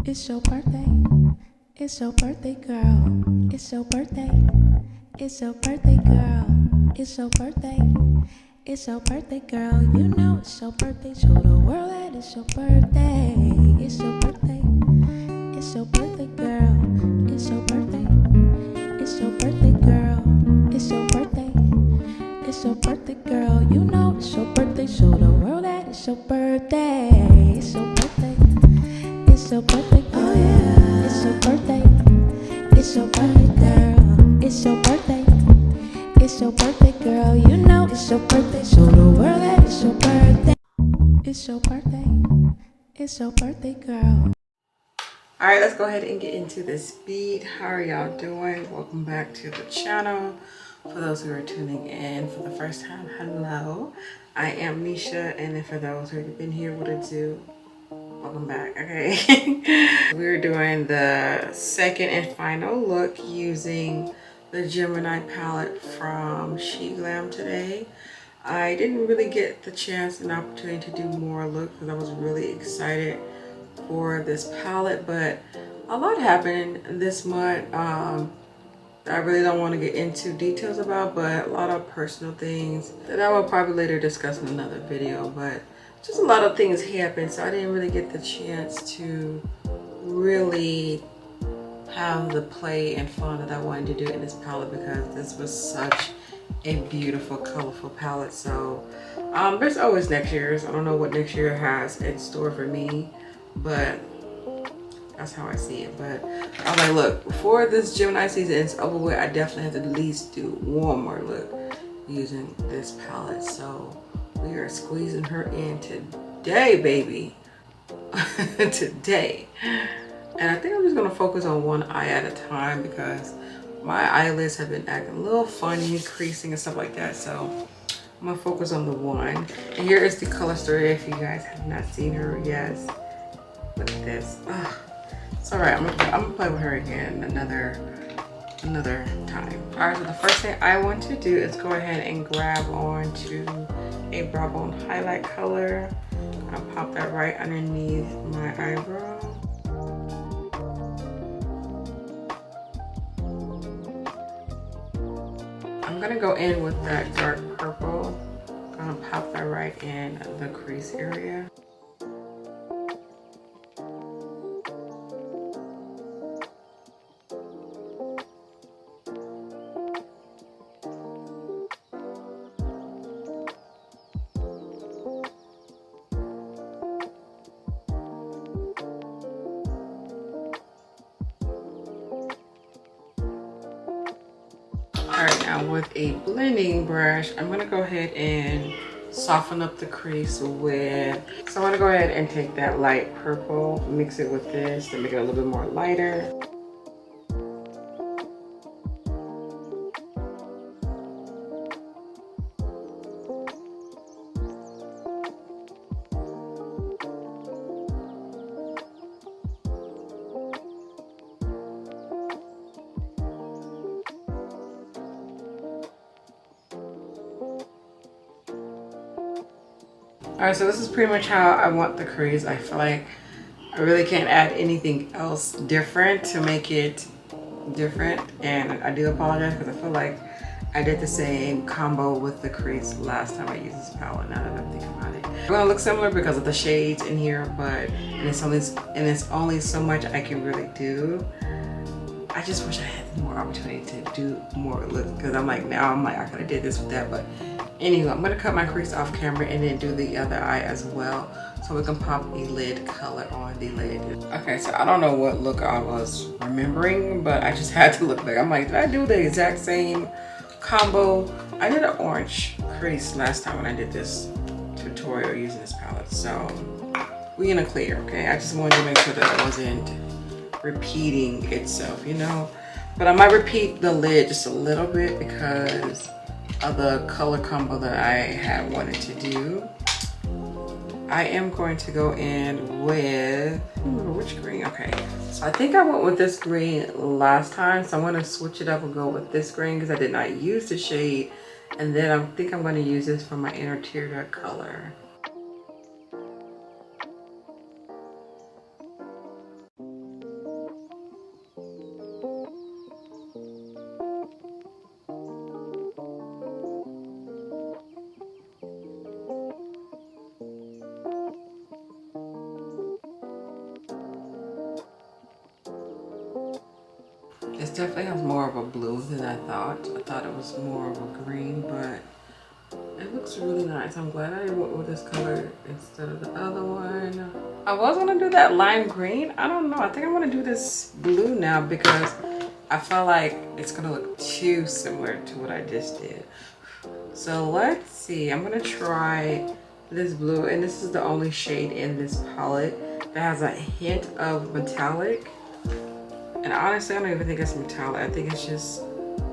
It's your birthday. It's your birthday, girl. It's your birthday. It's your birthday, girl. It's your birthday. It's your birthday, girl. You know it's your birthday. Show the world that it's your birthday. It's your birthday. It's your birthday, girl. It's your birthday. It's your birthday, girl. It's your birthday. It's your birthday, girl. You know it's your birthday. Show the world that it's your birthday. It's your birthday. It's your birthday, girl. Oh, yeah. It's your birthday. It's your birthday, girl. It's your birthday. It's your birthday, girl. You know it's your birthday. Show the world that it's your birthday. It's your birthday. It's your birthday, girl. All right, let's go ahead and get into this beat. How are y'all doing? Welcome back to the channel. For those who are tuning in for the first time, hello. I am NESHA, and then for those who have been here, what it do? Welcome back. Okay. We're doing the second and final look using the Gemini palette from sheglam today. I didn't really get the chance and opportunity to do more looks because I was really excited for this palette, but a lot happened this month. I really don't want to get into details about, but a lot of personal things that I will probably later discuss in another video. But just a lot of things happened, so I didn't really get the chance to really have the play and fun that I wanted to do in this palette because this was such a beautiful, colorful palette. So there's always next year's. I don't know what next year has in store for me, but that's how I see it. But I was like, look, before this Gemini season is over with, I definitely have to at least do one more look using this palette. So we are squeezing her in today, baby. Today. And I think I'm just gonna focus on one eye at a time because my eyelids have been acting a little funny, creasing and stuff like that. So I'm gonna focus on the one. And here is the color story if you guys have not seen her. Yes. Look at this. Ugh. It's all right. I'm gonna play with her again another time. All right. So the first thing I want to do is go ahead and grab onto a brow bone highlight color. I'll pop that right underneath my eyebrow. I'm gonna go in with that dark purple. I'm gonna pop that right in the crease area. Alright, now with a blending brush, I'm gonna go ahead and soften up the crease with, so I'm gonna go ahead and take that light purple, mix it with this to make it a little bit more lighter. Alright, so this is pretty much how I want the crease. I feel like I really can't add anything else different to make it different. And I do apologize because I feel like I did the same combo with the crease last time I used this palette, now that I'm thinking about it. It's gonna look similar because of the shades in here, but it's only so much I can really do. I just wish I had more opportunity to do more looks because I'm like, I could have did this with that. But anyway, I'm gonna cut my crease off camera and then do the other eye as well so we can pop a lid color on the lid. Okay, so I don't know what look I was remembering, but I just had to look back. I'm like, did I do the exact same combo? I did an orange crease last time when I did this tutorial using this palette. So we in a clear, okay? I just wanted to make sure that it wasn't repeating itself, you know, but I might repeat the lid just a little bit because of the color combo that I had wanted to do. I am going to go in with which green? Okay, so I think I went with this green last time, so I'm going to switch it up and go with this green because I did not use the shade, and then I think I'm going to use this for my inner tear duct color. This definitely has more of a blue than I thought. I thought it was more of a green, but it looks really nice. I'm glad I went with this color instead of the other one. I was gonna do that lime green. I don't know. I think I'm gonna do this blue now because I felt like it's gonna look too similar to what I just did. So let's see. I'm gonna try this blue, and this is the only shade in this palette that has a hint of metallic. And honestly, I don't even think it's metallic. I think it's just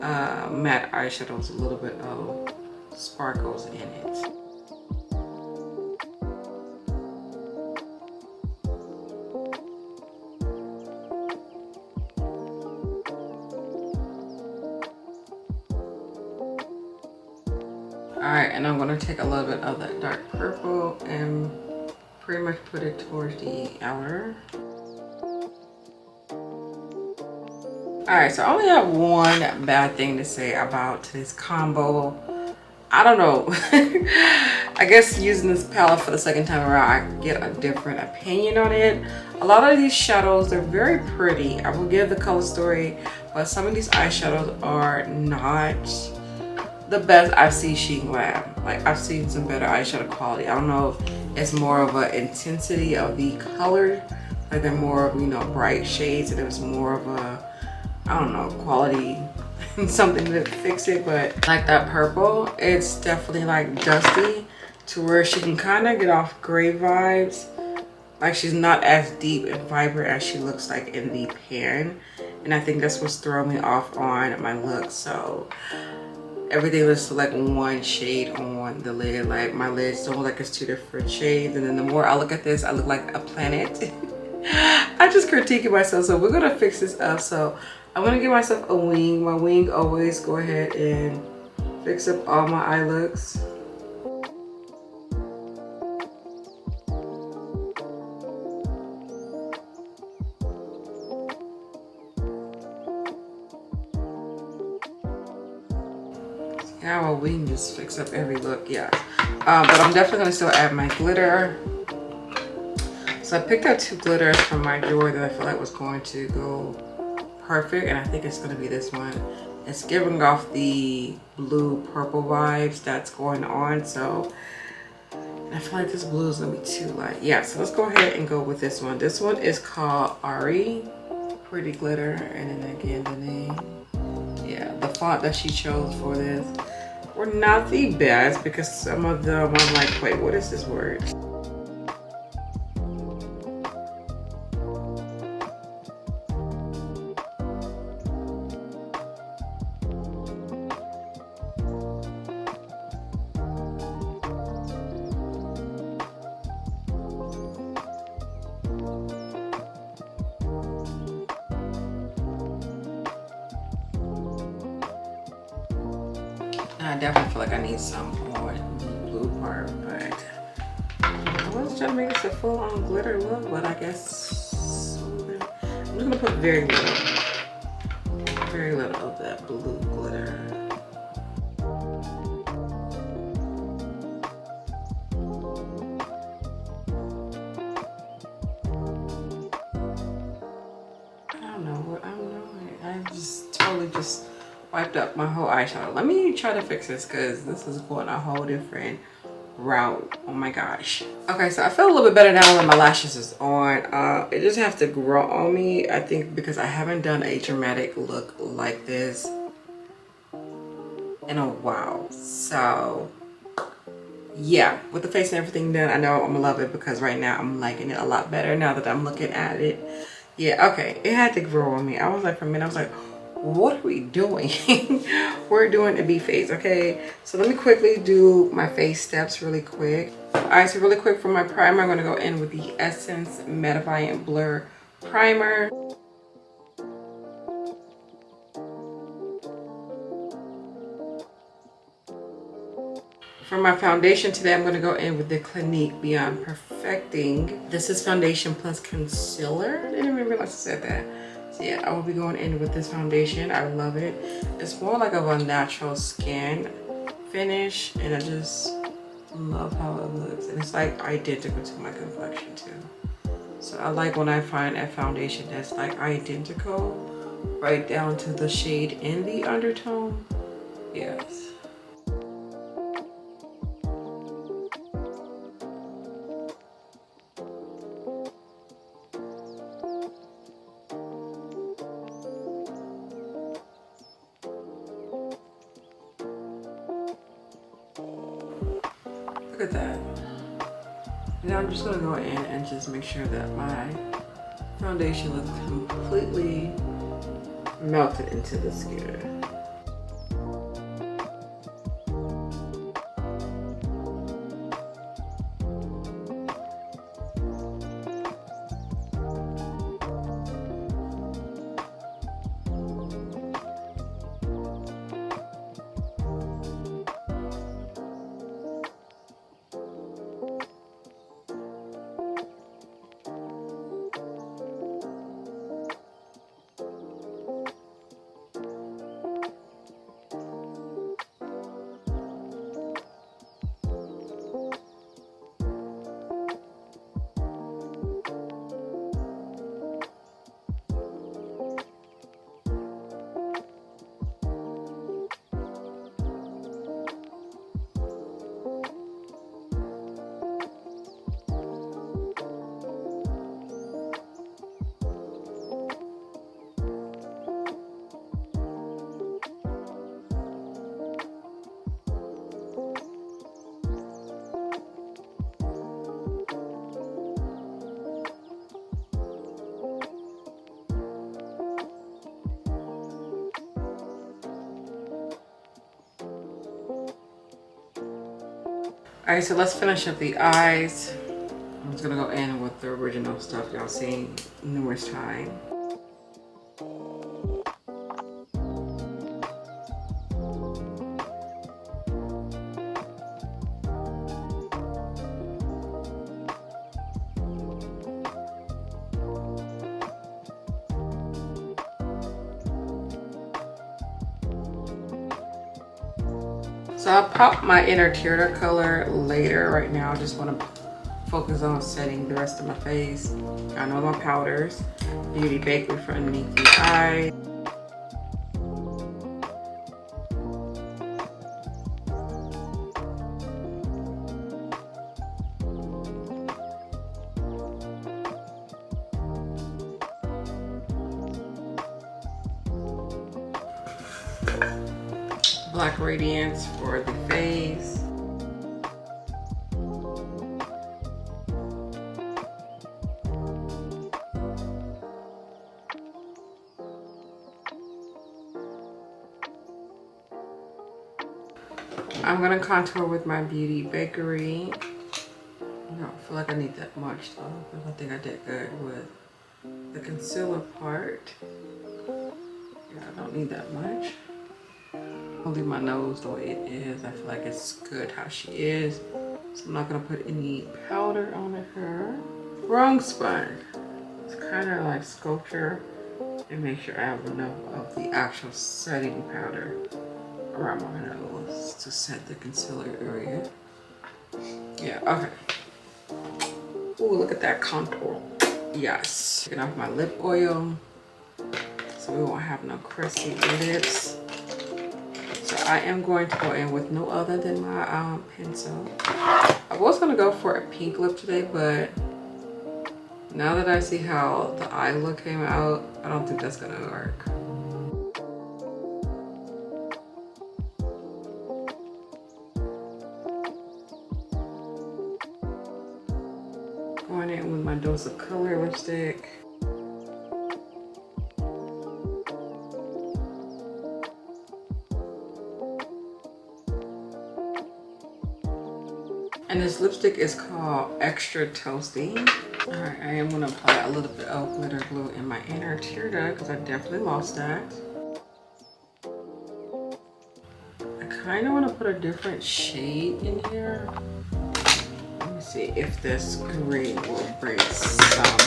matte eyeshadow with a little bit of sparkles in it. Alright, and I'm going to take a little bit of that dark purple and pretty much put it towards the outer. Alright, so I only have one bad thing to say about this combo. I don't know. I guess using this palette for the second time around, I get a different opinion on it. A lot of these shadows, they're very pretty. I will give the color story, but some of these eyeshadows are not the best I've seen sheglam. Like, I've seen some better eyeshadow quality. I don't know if it's more of an intensity of the color, like they're more of, you know, bright shades, and it was more of a, I don't know, quality something to fix it. But like that purple, it's definitely like dusty to where she can kind of get off gray vibes. Like, she's not as deep and vibrant as she looks like in the pan, and I think that's what's throwing me off on my look. So everything looks like one shade on the lid. Like, my lids don't look like it's two different shades, and then the more I look at this, I look like a planet. I just critiquing myself. So we're gonna fix this up. So I'm gonna give myself a wing. My wing always go ahead and fix up all my eye looks. Now we can just fix up every look, yeah. But I'm definitely gonna still add my glitter. So I picked out two glitters from my drawer that I feel like was going to go perfect, and I think it's gonna be this one. It's giving off the blue purple vibes that's going on, so I feel like this blue is gonna be too light. Yeah, so let's go ahead and go with this one. This one is called Ari, pretty glitter, and then again the name. Yeah, the font that she chose for this were not the best, because some of them I'm like, wait, what is this word? I definitely feel like I need some more blue part, but I was trying to make this a full-on glitter look, but I guess I'm just gonna put very little of that blue glitter. I don't know what I'm doing. I just totally just wiped up my whole eyeshadow. Let me try to fix this, because this is going a whole different route. Oh my gosh. Okay, so I feel a little bit better now when my lashes is on. It just have to grow on me, I think, because I haven't done a dramatic look like this in a while. So yeah, with the face and everything done, I know I'm gonna love it, because right now I'm liking it a lot better now that I'm looking at it. Yeah, okay, it had to grow on me. I was like, for a minute, I was like, what are we doing? We're doing a B face, okay? So let me quickly do my face steps really quick. All right, so really quick for my primer, I'm gonna go in with the Essence Mattifying Blur Primer. For my foundation today, I'm gonna go in with the Clinique Beyond Perfecting. This is foundation plus concealer. I didn't even realize I said that. So yeah, I will be going in with this foundation. I love it. It's more like of a natural skin finish, and I just love how it looks. And it's like identical to my complexion too. So I like when I find a foundation that's like identical right down to the shade in the undertone. Yes. Look at that. Now I'm just gonna go in and just make sure that my foundation looks completely melted into the skin. All right, so let's finish up the eyes. I'm just gonna go in with the original stuff y'all seen numerous times. So I'll pop my inner tear color later. Right now, I just want to focus on setting the rest of my face. I know my powders. Beauty Bakery for underneath the eye. Black Radiance for the face. I'm gonna contour with my Beauty Bakery. I don't feel like I need that much though, because I think I did good with the concealer part. Yeah, I don't need that much. I'll leave my nose the way it is. I feel like it's good how she is. So I'm not gonna put any powder on her. Wrong sponge. It's kind of like sculpture. And make sure I have enough of the actual setting powder around my nose to set the concealer area. Yeah, okay. Ooh, look at that contour. Yes. Taking off my lip oil so we won't have no crusty lips. So I am going to go in with no other than my pencil. I was gonna go for a pink lip today, but now that I see how the eye look came out, I don't think that's gonna work. Going in with my Dose of Color lipstick. And this lipstick is called Extra Toasty. All right, I am gonna apply a little bit of glitter glue in my inner tear duct because I definitely lost that. I kind of want to put a different shade in here. Let me see if this green will bring some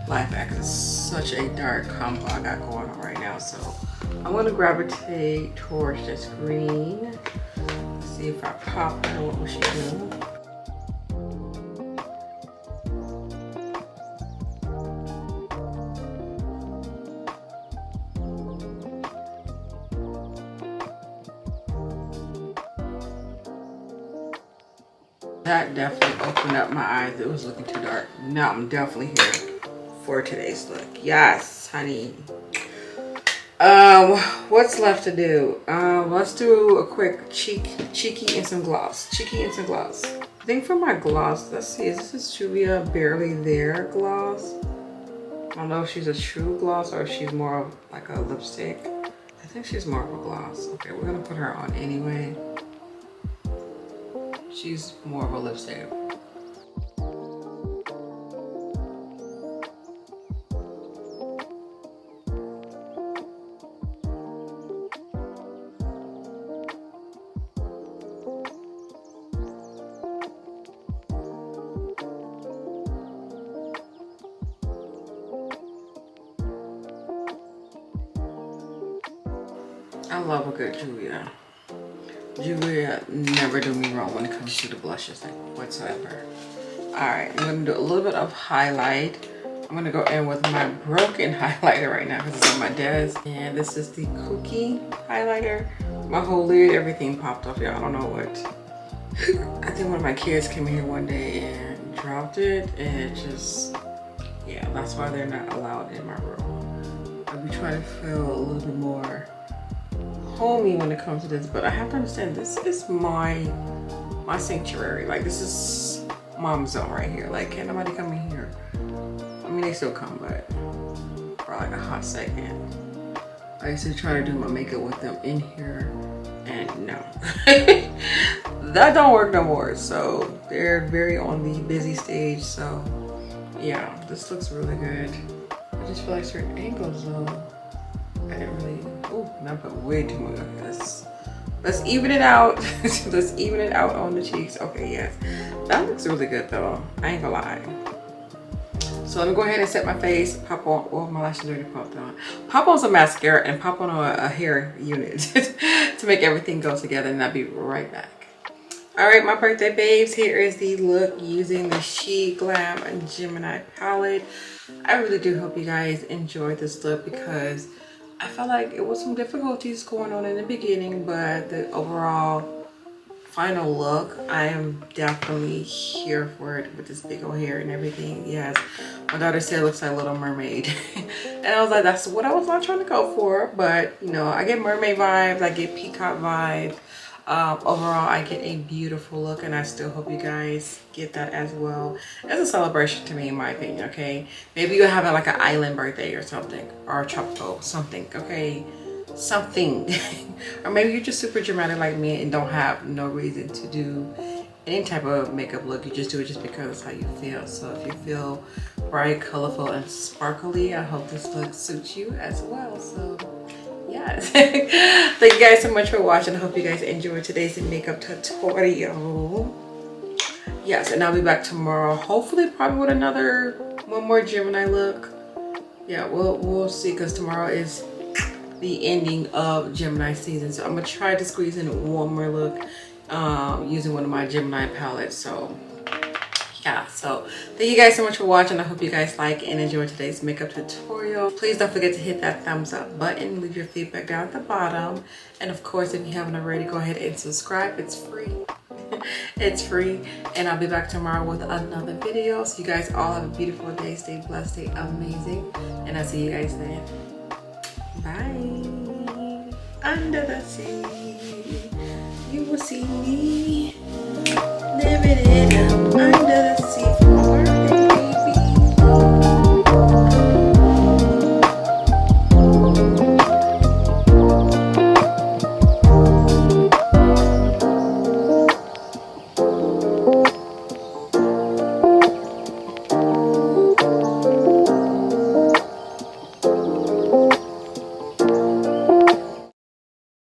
life back. It's such a dark combo I got going on right now, so I'm gonna gravitate towards this green. See if I pop her, what will she do? That definitely opened up my eyes. It was looking too dark. Now I'm definitely here for today's look. Yes, honey. What's left to do? Let's do a quick cheeky and some gloss. Cheeky and some gloss. I think for my gloss, let's see, is this a Julia Barely There gloss? I don't know if she's a true gloss or if she's more of like a lipstick. I think she's more of a gloss. Okay, we're gonna put her on anyway. She's more of a lipstick. I love a good Julia. Julia never do me wrong when it comes to the blushes, like whatsoever. Alright, I'm going to do a little bit of highlight. I'm going to go in with my broken highlighter right now because it's on my desk. And this is the Cookie highlighter. My whole lid, everything popped off, y'all. I don't know what. I think one of my kids came here one day and dropped it. And it just, yeah, that's why they're not allowed in my room. I'll be trying to feel a little bit more homey when it comes to this, but I have to understand this is my sanctuary. Like, this is mom's zone right here. Like, can't nobody come in here. I mean, they still come, but for like a hot second. I used to try to do my makeup with them in here, and no. That don't work no more. So they're very on the busy stage. So yeah, this looks really good. I just feel like certain angles though, I didn't really, oh, I put way too much. Let's even it out. Let's even it out on the cheeks. Okay, yes. That looks really good though. I ain't gonna lie. So let me go ahead and set my face, pop on, well, my lashes already popped on. Pop on some mascara and pop on a hair unit to make everything go together, and I'll be right back. All right, my birthday babes, here is the look using the sheglam Gemini palette. I really do hope you guys enjoyed this look because I felt like it was some difficulties going on in the beginning, but the overall final look, I am definitely here for it with this big old hair and everything. Yes, my daughter said it looks like Little Mermaid. And I was like, that's what I was not trying to go for. But, you know, I get mermaid vibes, I get peacock vibes. Overall, I get a beautiful look, and I still hope you guys get that as well. It's a celebration to me, in my opinion, okay? Maybe you're having like an island birthday or something, or a tropical something, okay? Something. Or maybe you're just super dramatic like me and don't have no reason to do any type of makeup look. You just do it just because it's how you feel. So if you feel bright, colorful, and sparkly, I hope this look suits you as well. So yes. Thank you guys so much for watching. I hope you guys enjoyed today's makeup tutorial. Yes, and I'll be back tomorrow, hopefully probably with one more Gemini look. Yeah, we'll see, because tomorrow is the ending of Gemini season, so I'm gonna try to squeeze in one more look using one of my Gemini palettes. So yeah, so thank you guys so much for watching. I hope you guys like and enjoy today's makeup tutorial. Please don't forget to hit that thumbs up button, leave your feedback down at the bottom, and of course, if you haven't already, go ahead and subscribe. It's free. It's free, and I'll be back tomorrow with another video. So you guys all have a beautiful day. Stay blessed, stay amazing, and I'll see you guys then. Bye. Under the sea, you will see me.